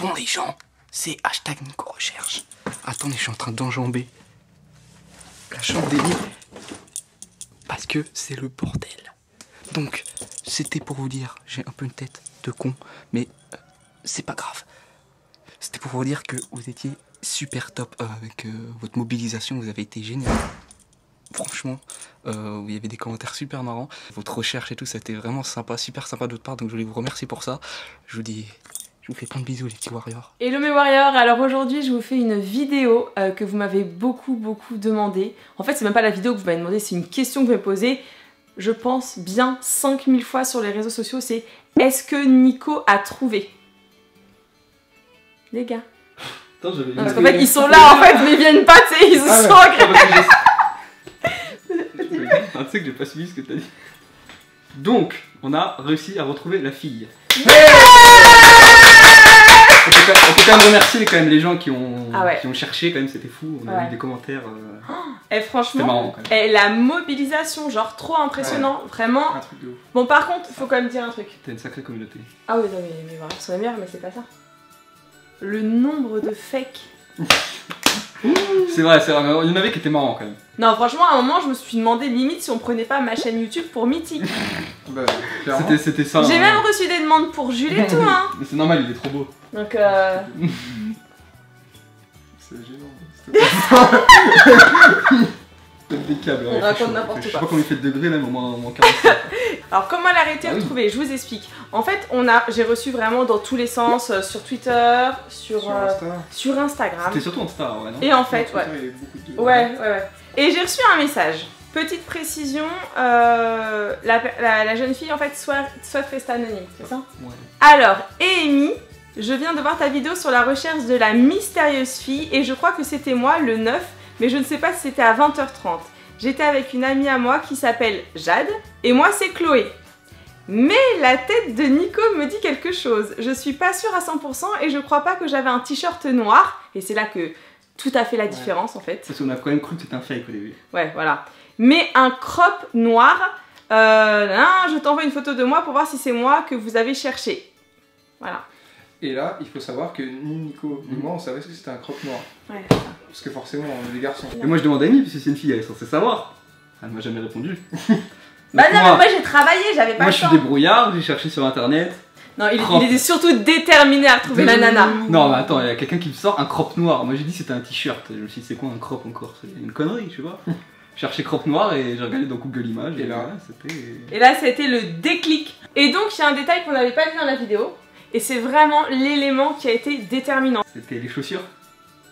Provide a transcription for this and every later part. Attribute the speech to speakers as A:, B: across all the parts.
A: Bon les gens, c'est hashtag Nico Recherche. Attendez, je suis en train d'enjamber la chambre d'Amy parce que c'est le bordel. Donc, c'était pour vous dire, j'ai un peu une tête de con, mais c'est pas grave. C'était pour vous dire que vous étiez super top avec votre mobilisation, vous avez été génial. Franchement, il y avait des commentaires super marrants. Votre recherche et tout, ça a été vraiment sympa, super sympa de votre part, donc je voulais vous remercier pour ça. Je vous fais plein de bisous les petits warriors.
B: Hello mes warriors, alors aujourd'hui je vous fais une vidéo que vous m'avez beaucoup demandé. En fait c'est même pas la vidéo que vous m'avez demandé, c'est une question que vous m'avez posée, je pense bien 5000 fois sur les réseaux sociaux, c'est est-ce que Nico a trouvé? Les gars.
C: Attends,
B: Parce qu'en fait ils sont là en fait mais ils viennent pas, tu sais, ils se sont agressés.
C: Tu sais que j'ai pas suivi ce que t'as dit. Donc, on a réussi à retrouver la fille. On peut quand même remercier quand même les gens qui ont cherché, quand même c'était fou, on a eu des commentaires.
B: Et franchement,
C: c'était marrant quand même.
B: Et la mobilisation, genre trop impressionnant, vraiment.
C: Un truc de ouf.
B: Bon par contre, faut quand même dire un truc.
C: T'as une sacrée communauté.
B: Ah oui, non mais voilà, sont les meilleurs, mais c'est pas ça. Le nombre de fakes.
C: C'est vrai, il y en avait qui étaient marrants quand même.
B: Non, franchement, à un moment, je me suis demandé limite si on prenait pas ma chaîne YouTube pour Mythique.
C: Bah, c'était ça.
B: J'ai même reçu des demandes pour Jules et tout, hein.
C: Mais c'est normal, il est trop beau.
B: Donc
C: C'est gênant. Des câbles,
B: on raconte n'importe quoi.
C: Je sais pas combien il fait de degrés là, mais au moins 45.
B: Alors comment l'arrêter à retrouver? Je vous explique. En fait, j'ai reçu vraiment dans tous les sens, sur Twitter, sur Instagram.
C: C'était surtout Insta, ouais, non?
B: Et en fait, ouais. Et j'ai reçu un message. Petite précision, la jeune fille en fait soit rester anonyme, c'est ça?
C: Ouais.
B: Alors, Amy, je viens de voir ta vidéo sur la recherche de la mystérieuse fille et je crois que c'était moi le 9, mais je ne sais pas si c'était à 20h30. J'étais avec une amie à moi qui s'appelle Jade et moi c'est Chloé. Mais la tête de Nico me dit quelque chose. Je suis pas sûre à 100% et je crois pas que j'avais un t-shirt noir. Et c'est là que tout a fait la différence en fait.
C: Parce qu'on a quand même cru que c'était un fake au début.
B: Ouais, voilà. Mais un crop noir. Je t'envoie une photo de moi pour voir si c'est moi que vous avez cherché. Voilà.
D: Et là, il faut savoir que ni Nico ni moi on savait que c'était un crop noir.
B: Ouais.
D: Parce que forcément, on est des garçons.
C: Et moi je demande à Amy, parce que c'est une fille, elle est censée savoir. Elle m'a jamais répondu.
B: Bah non, mais moi j'ai travaillé, j'avais pas le temps.
C: Moi je suis débrouillard, j'ai cherché sur internet.
B: Non, il était surtout déterminé à retrouver la nana.
C: Non, mais attends, il y a quelqu'un qui me sort un crop noir. Moi j'ai dit c'était un t-shirt. Je me suis dit c'est quoi un crop encore? C'est une connerie, tu vois. J'ai cherché crop noir et j'ai regardé dans Google Images.
D: Et là,
B: Et là, c'était le déclic. Et donc, il y a un détail qu'on n'avait pas vu dans la vidéo. Et c'est vraiment l'élément qui a été déterminant.
C: C'était les chaussures.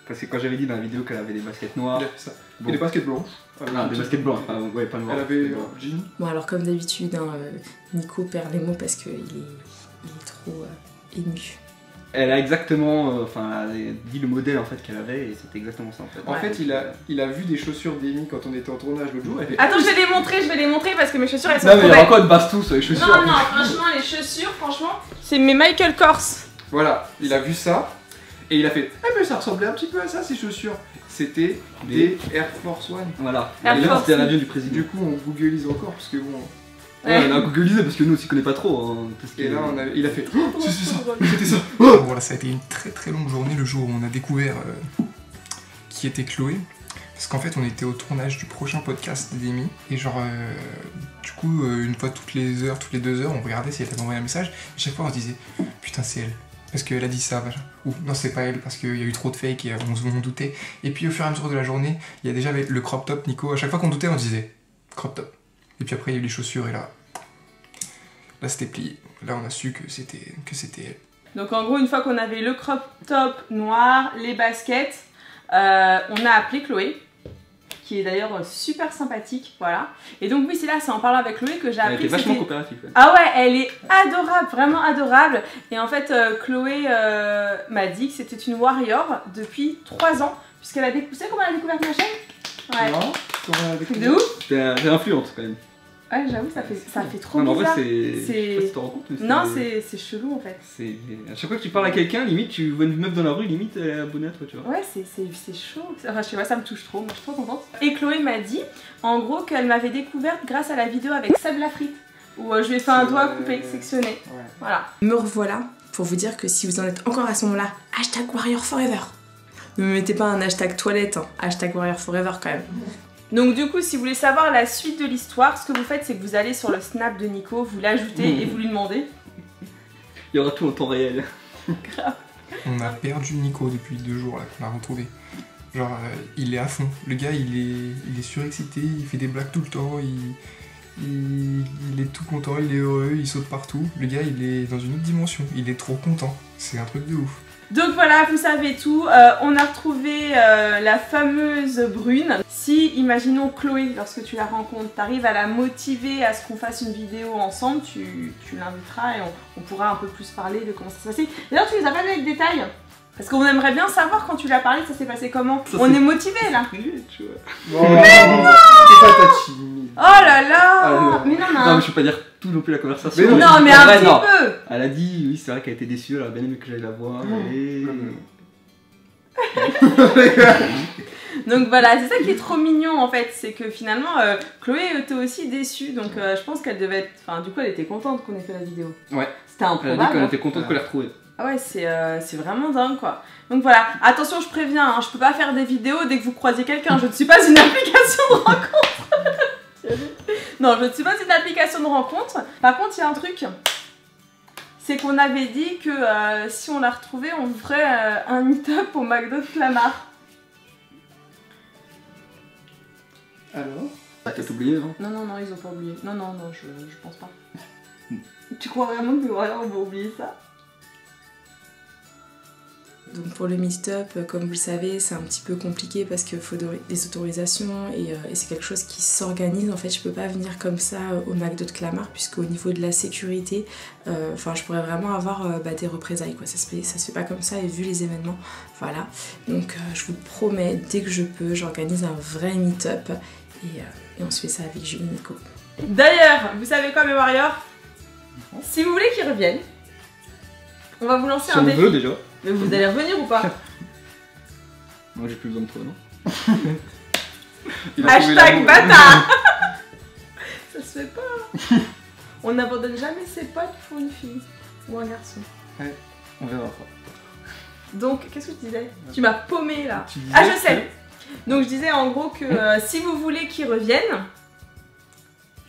C: Parce que quand j'avais dit dans la vidéo qu'elle avait des baskets noires.
D: Il a fait ça.
C: Bon.
D: Et des baskets blanches.
C: Ah, des baskets blanches, enfin, ouais, pas noires.
D: Elle avait jean.
E: Bon alors comme d'habitude, hein, Nico perd les mots parce qu'il est trop ému.
C: Elle a exactement, elle a dit le modèle en fait qu'elle avait et c'était exactement ça en fait.
D: En fait, il a vu des chaussures d'Amy quand on était en tournage l'autre jour.
B: Attends, je vais les montrer parce que mes chaussures elles sont
C: Non mais il y
B: trop
C: a
B: belles.
C: encore une bastou sur les chaussures.
B: Non, franchement, les chaussures, c'est mes Michael Kors.
D: Voilà, il a vu ça et il a fait ah mais ça ressemblait un petit peu à ça ces chaussures. C'était des Air Force One.
C: Voilà.
B: Air
C: Et là
B: Force.
C: c'était l'avion du président.
D: Du coup, on googleise encore parce que bon.
C: Ouais, on a googlisé parce que nous on s'y connaît pas trop. Hein, parce que...
D: Et là, il a fait oh, c'est ça, c'était ça.
F: Bon, voilà, ça a été une très longue journée le jour où on a découvert qui était Chloé. Parce qu'en fait, on était au tournage du prochain podcast d'Amy. Et genre, du coup, une fois toutes les 2 heures, on regardait si elle avait envoyé un message. Et chaque fois, on se disait putain, c'est elle. Parce qu'elle a dit ça, machin. Ou non, c'est pas elle, parce qu'il y a eu trop de fake et on doutait. Et puis au fur et à mesure de la journée, il y a déjà le crop top, Nico. À chaque fois qu'on doutait, on disait crop top. Et puis après, il y a eu les chaussures et là c'était plié. Là, on a su que c'était elle.
B: Donc en gros, une fois qu'on avait le crop top noir, les baskets, on a appelé Chloé, qui est d'ailleurs super sympathique, voilà. Et donc oui, c'est en parlant avec Chloé que j'ai appris.
C: Elle était vachement coopérative. Ouais.
B: Ah ouais, elle est adorable, vraiment adorable. Et en fait, Chloé m'a dit que c'était une warrior depuis 3 ans, puisqu'elle a découvert. Vous savez comment elle a découvert ma chaîne? Ouais.
D: Non,
B: Truc de ouf.
C: T'es influente quand même.
B: Ouais, j'avoue, ça fait trop
C: non,
B: bizarre.
C: En vrai, je sais pas si tu te rends compte, mais
B: non, c'est chelou en fait.
C: À chaque fois que tu parles à quelqu'un, limite, tu vois une meuf dans la rue, limite, elle est abonnée à toi, tu vois.
B: Ouais, c'est chaud. Enfin, je sais pas, ça me touche trop. Moi, je suis trop contente. Et Chloé m'a dit, en gros, qu'elle m'avait découverte grâce à la vidéo avec Seb Lafrite, où je lui ai fait un doigt coupé, sectionné.
D: Ouais.
B: Voilà.
E: Me revoilà pour vous dire que si vous en êtes encore à ce moment-là, hashtag Warrior Forever. Ne me mettez pas un hashtag toilette, hein. Hashtag Warrior Forever quand même.
B: Donc du coup, si vous voulez savoir la suite de l'histoire, ce que vous faites, c'est que vous allez sur le Snap de Nico, vous l'ajoutez et vous lui demandez.
C: Il y aura tout en temps réel.
F: On a perdu Nico depuis 2 jours là qu'on l'a retrouvé. Genre il est à fond. Le gars il est surexcité, il fait des blagues tout le temps, il est tout content, il est heureux, il saute partout. Le gars il est dans une autre dimension, il est trop content. C'est un truc de ouf.
B: Donc voilà, vous savez tout. On a retrouvé la fameuse brune. Si, imaginons Chloé, lorsque tu la rencontres, t'arrives à la motiver à ce qu'on fasse une vidéo ensemble, tu l'inviteras et on pourra un peu plus parler de comment ça s'est passé. D'ailleurs, tu les as pas vu avec détail? Parce qu'on aimerait bien savoir quand tu l'as parlé, ça s'est passé comment. On est motivés là.
C: Tu vois.
D: Non, mais non, c'est pas ta timide.
B: Oh là là.
D: Ah,
B: mais non,
C: Non, mais je peux pas dire tout non plus la conversation.
D: Mais
B: non, mais
C: En
B: un
C: vrai,
B: petit
C: non.
B: peu.
C: Elle a dit, oui, c'est vrai qu'elle était déçue, elle a bien aimé que j'aille la voir. Et...
B: Donc voilà, c'est ça qui est trop mignon en fait, c'est que finalement Chloé était aussi déçue, donc je pense qu'elle devait être... Enfin du coup elle était contente qu'on ait fait la vidéo.
C: Ouais.
B: C'était
C: Elle a
B: improbable.
C: dit qu'elle
B: hein.
C: était contente qu'on l'ait retrouvée.
B: Ah ouais, c'est vraiment dingue quoi. Donc voilà, attention je préviens, hein, je peux pas faire des vidéos dès que vous croisez quelqu'un, je ne suis pas une application de rencontre. Non, je ne suis pas une application de rencontre. Par contre il y a un truc, c'est qu'on avait dit que si on la retrouvait, on ferait un meet-up au McDo de Clamart.
D: Alors
C: T'as tout oublié, non?
B: Non, ils ont pas oublié. Non, je pense pas. Tu crois vraiment que voilà, on va oublier ça?
E: Donc pour le meet-up, comme vous le savez, c'est un petit peu compliqué parce qu'il faut des autorisations et c'est quelque chose qui s'organise. En fait, je peux pas venir comme ça au McDo de Clamart puisqu'au niveau de la sécurité, je pourrais vraiment avoir des représailles, quoi. Ça se fait pas comme ça et vu les événements, voilà. Donc je vous promets, dès que je peux, j'organise un vrai meet-up et on se fait ça avec Julie et Nico.
B: D'ailleurs, vous savez quoi mes warriors? Si vous voulez qu'ils reviennent, on va vous lancer
C: Si
B: un
C: on
B: défi.
C: veut déjà.
B: Mais vous allez revenir ou pas?
C: Moi j'ai plus besoin de toi, non?
D: Il a trouvé
B: Hashtag
D: l'amour.
B: bâtard. Ça se fait pas. On n'abandonne jamais ses potes pour une fille ou un garçon.
C: On verra ça.
B: Donc, qu'est-ce que tu disais? Tu m'as paumé là.
C: Tu disais
B: Ah, je sais. Donc, je disais en gros que si vous voulez qu'ils reviennent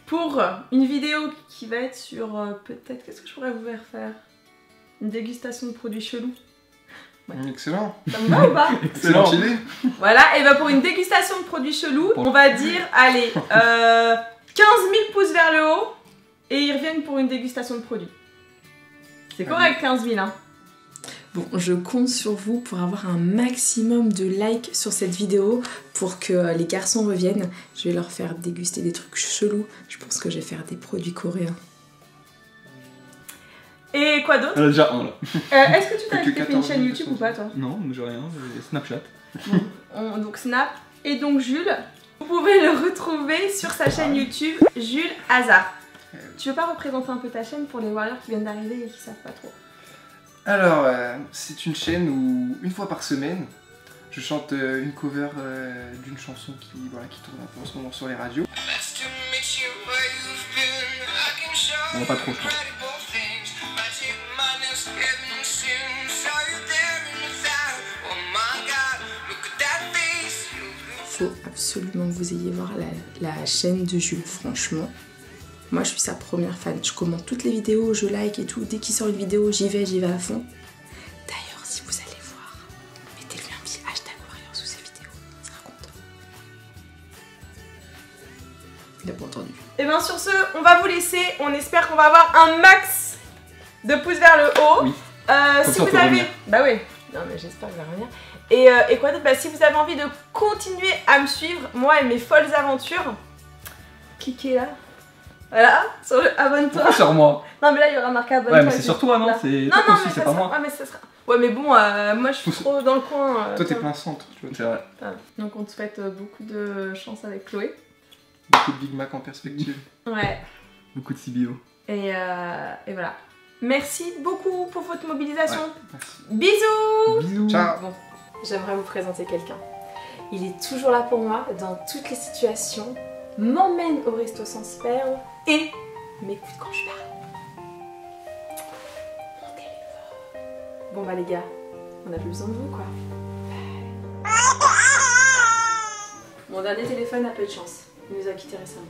B: pour une vidéo qui va être sur peut-être, qu'est-ce que je pourrais vous faire? Une dégustation de produits chelous.
D: Excellent.
B: Ça vous va ou pas?
D: Excellente idée.
B: Voilà, et bah pour une dégustation de produits chelous, on va dire, allez, 15 000 pouces vers le haut et ils reviennent pour une dégustation de produits. C'est correct, 15 000, hein.
E: Bon, je compte sur vous pour avoir un maximum de likes sur cette vidéo pour que les garçons reviennent. Je vais leur faire déguster des trucs chelous. Je pense que je vais faire des produits coréens.
B: Et quoi d'autre?
C: Elle a déjà un là.
B: Est-ce que tu t'as
D: Plus que
B: fait une
D: 14
B: chaîne
D: 000
B: YouTube ou pas, toi?
C: Non, mais j'ai rien, j'ai Snapchat.
B: Donc Snap. Et donc Jules, vous pouvez le retrouver sur sa chaîne YouTube, Jules Hazard. Tu veux pas représenter un peu ta chaîne pour les warriors qui viennent d'arriver et qui savent pas trop?
D: Alors, c'est une chaîne où, une fois par semaine, je chante une cover d'une chanson qui tourne un peu en ce moment sur les radios.
C: On va pas trop, je crois.
E: Faut absolument que vous ayez voir la chaîne de Jules, franchement. Moi je suis sa première fan, je commente toutes les vidéos, je like et tout. Dès qu'il sort une vidéo, j'y vais à fond. D'ailleurs, si vous allez voir, mettez-lui un petit hashtag warrior sous sa vidéo, il sera content. Il a pas entendu.
B: Et bien sur ce, on va vous laisser. On espère qu'on va avoir un max de pouces vers le haut.
C: Oui.
B: Si
C: ça, on
B: vous
C: peut
B: avez...
C: revenir.
B: Bah oui. Non mais j'espère que ça va revenir. Et quoi d'autre? Bah si vous avez envie de continuer à me suivre, moi et mes folles aventures, cliquez là. Voilà, sur le abonne-toi.
C: Pourquoi sur moi?
B: Non mais là il y aura marqué abonne-toi.
C: Ouais, mais c'est sur toi, non?
B: Là.
C: C'est
B: Non,
C: toi
B: non,
C: aussi,
B: mais
C: c'est
B: ça
C: pas
B: sera...
C: moi.
B: Ouais, mais ça sera... Ouais, mais bon, moi je suis trop dans le coin.
D: Toi, t'es plein centre, tu vois.
C: C'est vrai.
B: Voilà. Donc on te souhaite beaucoup de chance avec Chloé.
D: Beaucoup de Big Mac en perspective.
B: Ouais.
C: Beaucoup de CBO.
B: Et voilà. Merci beaucoup pour votre mobilisation.
D: Merci.
B: Bisous.
C: Bisous.
D: Ciao.
E: Bon, j'aimerais vous présenter quelqu'un. Il est toujours là pour moi, dans toutes les situations, m'emmène au resto sans sperme et m'écoute quand je parle. Mon téléphone. Bon bah les gars, on a plus besoin de vous quoi. Mon dernier téléphone a peu de chance. Il nous a quittés récemment.